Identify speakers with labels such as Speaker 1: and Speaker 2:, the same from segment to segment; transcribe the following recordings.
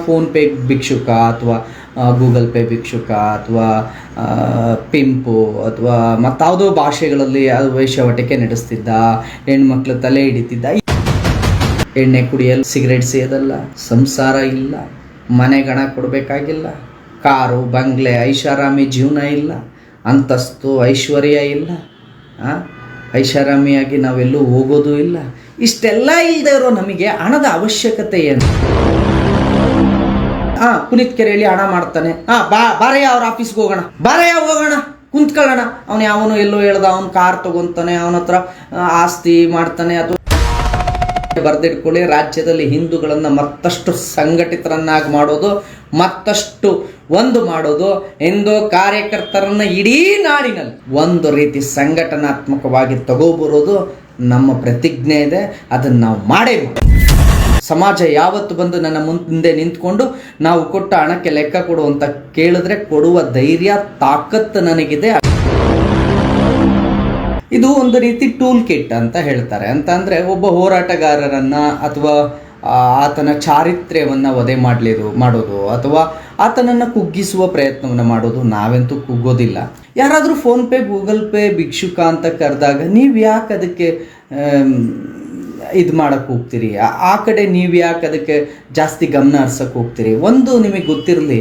Speaker 1: Phone pay ಭಿಕ್ಷುಕ ಅಥವಾ Google pay ಭಿಕ್ಷುಕ ಅಥವಾ pimp ಅಥವಾ ಮತ್ತಾವುದೋ ಭಾಷೆಗಳಲ್ಲಿ ಅದು ವೇಶ್ಯಾವಾಟಿಕೆ ನಡೆಸ್ತಿದ್ದ, ಹೆಣ್ಮಕ್ಳು ತಲೆ ಹಿಡಿತಿದ್ದ. ಎಣ್ಣೆ ಕುಡಿಯಲು, ಸಿಗರೇಟ್ ಸೇದಲ್ಲ, ಸಂಸಾರ ಇಲ್ಲ, ಮನೆಗಣ ಕೊಡಬೇಕಾಗಿಲ್ಲ, ಕಾರು ಬಂಗ್ಲೆ ಐಷಾರಾಮಿ ಜೀವನ ಇಲ್ಲ, ಅಂತಸ್ತು ಐಶ್ವರ್ಯ ಇಲ್ಲ, ಐಷಾರಾಮಿಯಾಗಿ ನಾವೆಲ್ಲೂ ಹೋಗೋದು ಇಲ್ಲ. ಇಷ್ಟೆಲ್ಲ ಇಲ್ಲದೆ ಇರೋ ನಮಗೆ ಹಣದ ಅವಶ್ಯಕತೆ ಏನು? ಪುನೀತ್ ಕೆರೆಯಲ್ಲಿ ಹಣ ಮಾಡ್ತಾನೆ, ಬಾರಯ್ಯ ಅವ್ರ ಆಫೀಸ್ಗೆ ಹೋಗೋಣ, ಬಾರಯ್ಯ ಹೋಗೋಣ, ಕುಂತ್ಕೊಳ್ಳೋಣ. ಅವನು ಯಾವನು ಎಲ್ಲೋ ಹೇಳ್ದ, ಅವನು ಕಾರ್ ತಗೊಂತಾನೆ, ಅವನ ಹತ್ರ ಆಸ್ತಿ ಮಾಡ್ತಾನೆ. ಅದು ಬರೆದಿಟ್ಕೊಳ್ಳಿ, ರಾಜ್ಯದಲ್ಲಿ ಹಿಂದೂಗಳನ್ನು ಮತ್ತಷ್ಟು ಸಂಘಟಿತರನ್ನಾಗಿ ಮಾಡೋದು, ಮತ್ತಷ್ಟು ಒಂದು ಮಾಡೋದು, ಹಿಂದೂ ಕಾರ್ಯಕರ್ತರನ್ನ ಇಡೀ ನಾಡಿನಲ್ಲಿ ಒಂದು ರೀತಿ ಸಂಘಟನಾತ್ಮಕವಾಗಿ ತಗೋಬರೋದು ನಮ್ಮ ಪ್ರತಿಜ್ಞೆ ಇದೆ. ಅದನ್ನು ನಾವು ಮಾಡೇ ಮಾಡಿ. ಸಮಾಜ ಯಾವತ್ತು ಬಂದು ನನ್ನ ಮುಂದೆ ನಿಂತ್ಕೊಂಡು ನಾವು ಕೊಟ್ಟ ಹಣಕ್ಕೆ ಲೆಕ್ಕ ಕೊಡು ಅಂತ ಕೇಳಿದ್ರೆ ಕೊಡುವ ಧೈರ್ಯ, ತಾಕತ್ತು ನನಗಿದೆ. ಇದು ಒಂದು ರೀತಿ ಟೂಲ್ ಕಿಟ್ ಅಂತ ಹೇಳ್ತಾರೆ. ಅಂತ ಅಂದರೆ ಒಬ್ಬ ಹೋರಾಟಗಾರರನ್ನು ಅಥವಾ ಆತನ ಚಾರಿತ್ರ್ಯವನ್ನು ವಧೆ ಮಾಡೋದು ಅಥವಾ ಆತನನ್ನು ಕುಗ್ಗಿಸುವ ಪ್ರಯತ್ನವನ್ನು ಮಾಡೋದು. ನಾವಂತೂ ಕುಗ್ಗೋದಿಲ್ಲ. ಯಾರಾದರೂ ಫೋನ್ಪೇ ಗೂಗಲ್ ಪೇ ಭಿಕ್ಷುಕ ಅಂತ ಕರೆದಾಗ ನೀವು ಯಾಕೆ ಅದಕ್ಕೆ ಇದು ಮಾಡೋಕ್ಕೆ ಹೋಗ್ತೀರಿ? ಆ ಕಡೆ ನೀವು ಯಾಕೆ ಅದಕ್ಕೆ ಜಾಸ್ತಿ ಗಮನ ಹರಿಸೋಕ್ಕೆ ಹೋಗ್ತೀರಿ? ಒಂದು ನಿಮಗೆ ಗೊತ್ತಿರಲಿ,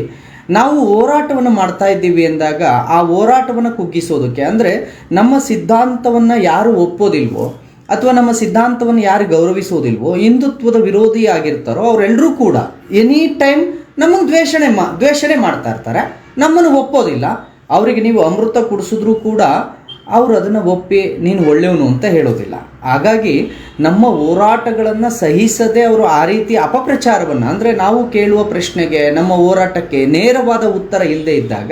Speaker 1: ನಾವು ಹೋರಾಟವನ್ನು ಮಾಡ್ತಾ ಇದ್ದೀವಿ ಅಂದಾಗ ಆ ಹೋರಾಟವನ್ನು ಕುಗ್ಗಿಸೋದಕ್ಕೆ, ಅಂದರೆ ನಮ್ಮ ಸಿದ್ಧಾಂತವನ್ನು ಯಾರು ಒಪ್ಪೋದಿಲ್ವೋ ಅಥವಾ ನಮ್ಮ ಸಿದ್ಧಾಂತವನ್ನು ಯಾರು ಗೌರವಿಸೋದಿಲ್ವೋ, ಹಿಂದುತ್ವದ ವಿರೋಧಿ ಆಗಿರ್ತಾರೋ ಅವರೆಲ್ಲರೂ ಕೂಡ ಎನಿ ಟೈಮ್ ನಮ್ಮನ್ನು ದ್ವೇಷಣೆ ಮಾಡ್ತಾ ಇರ್ತಾರೆ. ನಮ್ಮನ್ನು ಒಪ್ಪೋದಿಲ್ಲ. ಅವರಿಗೆ ನೀವು ಅಮೃತ ಕುಡಿಸಿದ್ರೂ ಕೂಡ ಅವರು ಅದನ್ನು ಒಪ್ಪಿ ನೀನು ಒಳ್ಳೆಯವನು ಅಂತ ಹೇಳೋದಿಲ್ಲ. ಹಾಗಾಗಿ ನಮ್ಮ ಹೋರಾಟಗಳನ್ನು ಸಹಿಸದೆ ಅವರು ಆ ರೀತಿ ಅಪಪ್ರಚಾರವನ್ನು, ಅಂದರೆ ನಾವು ಕೇಳುವ ಪ್ರಶ್ನೆಗೆ, ನಮ್ಮ ಹೋರಾಟಕ್ಕೆ ನೇರವಾದ ಉತ್ತರ ಇಲ್ಲದೆ ಇದ್ದಾಗ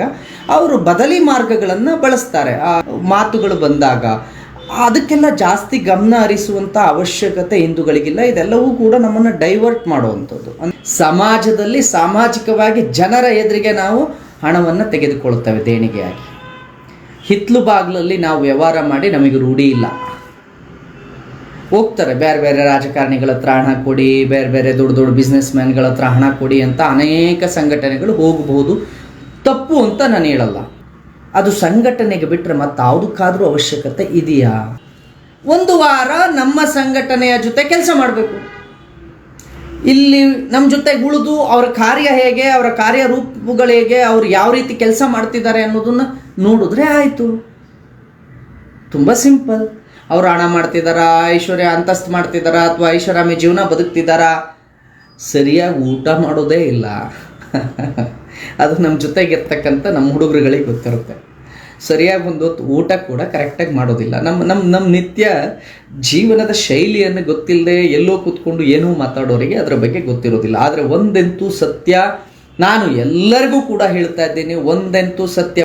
Speaker 1: ಅವರು ಬದಲಿ ಮಾರ್ಗಗಳನ್ನು ಬಳಸ್ತಾರೆ. ಆ ಮಾತುಗಳು ಬಂದಾಗ ಅದಕ್ಕೆಲ್ಲ ಜಾಸ್ತಿ ಗಮನ ಹರಿಸುವಂಥ ಅವಶ್ಯಕತೆ ಹಿಂದೂಗಳಿಗಿಲ್ಲ. ಇದೆಲ್ಲವೂ ಕೂಡ ನಮ್ಮನ್ನು ಡೈವರ್ಟ್ ಮಾಡುವಂಥದ್ದು. ಸಮಾಜದಲ್ಲಿ ಸಾಮಾಜಿಕವಾಗಿ ಜನರ ಎದುರಿಗೆ ನಾವು ಹಣವನ್ನು ತೆಗೆದುಕೊಳ್ತೇವೆ ದೇಣಿಗೆಯಾಗಿ. ಹಿತ್ಲು ಬಾಗಿಲಲ್ಲಿ ನಾವು ವ್ಯವಹಾರ ಮಾಡಿ ನಮಗೆ ರೂಢಿ ಇಲ್ಲ. ಹೋಗ್ತಾರೆ ಬೇರೆ ಬೇರೆ ರಾಜಕಾರಣಿಗಳ ಹತ್ರ ಹಣ ಕೊಡಿ, ಬೇರೆ ಬೇರೆ ದೊಡ್ಡ ದೊಡ್ಡ ಬಿಸ್ನೆಸ್ ಮ್ಯಾನ್ಗಳ ಹತ್ರ ಹಣ ಕೊಡಿ ಅಂತ ಅನೇಕ ಸಂಘಟನೆಗಳು ಹೋಗಬಹುದು. ತಪ್ಪು ಅಂತ ನಾನು ಹೇಳಲ್ಲ. ಅದು ಸಂಘಟನೆಗೆ ಬಿಟ್ಟರೆ ಮತ್ತಾವುದಕ್ಕಾದರೂ ಅವಶ್ಯಕತೆ ಇದೆಯಾ? ಒಂದು ವಾರ ನಮ್ಮ ಸಂಘಟನೆಯ ಜೊತೆ ಕೆಲಸ ಮಾಡಬೇಕು. ಇಲ್ಲಿ ನಮ್ಮ ಜೊತೆ ಉಳಿದು ಅವರ ಕಾರ್ಯ ಹೇಗೆ, ಅವರ ಕಾರ್ಯರೂಪಗಳು ಹೇಗೆ, ಅವರು ಯಾವ ರೀತಿ ಕೆಲಸ ಮಾಡ್ತಿದ್ದಾರೆ ಅನ್ನೋದನ್ನು ನೋಡಿದ್ರೆ ಆಯಿತು. ತುಂಬ ಸಿಂಪಲ್. ಅವರು ಹಣ ಮಾಡ್ತಿದ್ದಾರಾ, ಐಶ್ವರ್ಯ ಅಂತಸ್ತು ಮಾಡ್ತಿದ್ದಾರಾ, ಅಥವಾ ಐಷಾರಾಮಿ ಜೀವನ ಬದುಕ್ತಿದ್ದಾರಾ? ಸರಿಯಾಗಿ ಊಟ ಮಾಡೋದೇ ಇಲ್ಲ. ಅದು ನಮ್ಮ ಜೊತೆಗಿರ್ತಕ್ಕಂಥ ನಮ್ಮ ಹುಡುಗರುಗಳಿಗೆ ಗೊತ್ತಿರುತ್ತೆ. ಸರಿಯಾಗಿ ಒಂದು ಊಟ ಕೂಡ ಕರೆಕ್ಟಾಗಿ ಮಾಡೋದಿಲ್ಲ. ನಮ್ಮ ನಿತ್ಯ ಜೀವನದ ಶೈಲಿಯನ್ನು ಗೊತ್ತಿಲ್ಲದೆ ಎಲ್ಲೋ ಕೂತ್ಕೊಂಡು ಏನೋ ಮಾತಾಡೋರಿಗೆ ಅದರ ಬಗ್ಗೆ ಗೊತ್ತಿರೋದಿಲ್ಲ. ಆದರೆ ಒಂದಂತೂ ಸತ್ಯ, ನಾನು ಎಲ್ಲರಿಗೂ ಕೂಡ ಹೇಳ್ತಾ ಇದ್ದೀನಿ, ಒಂದಂತೂ ಸತ್ಯ.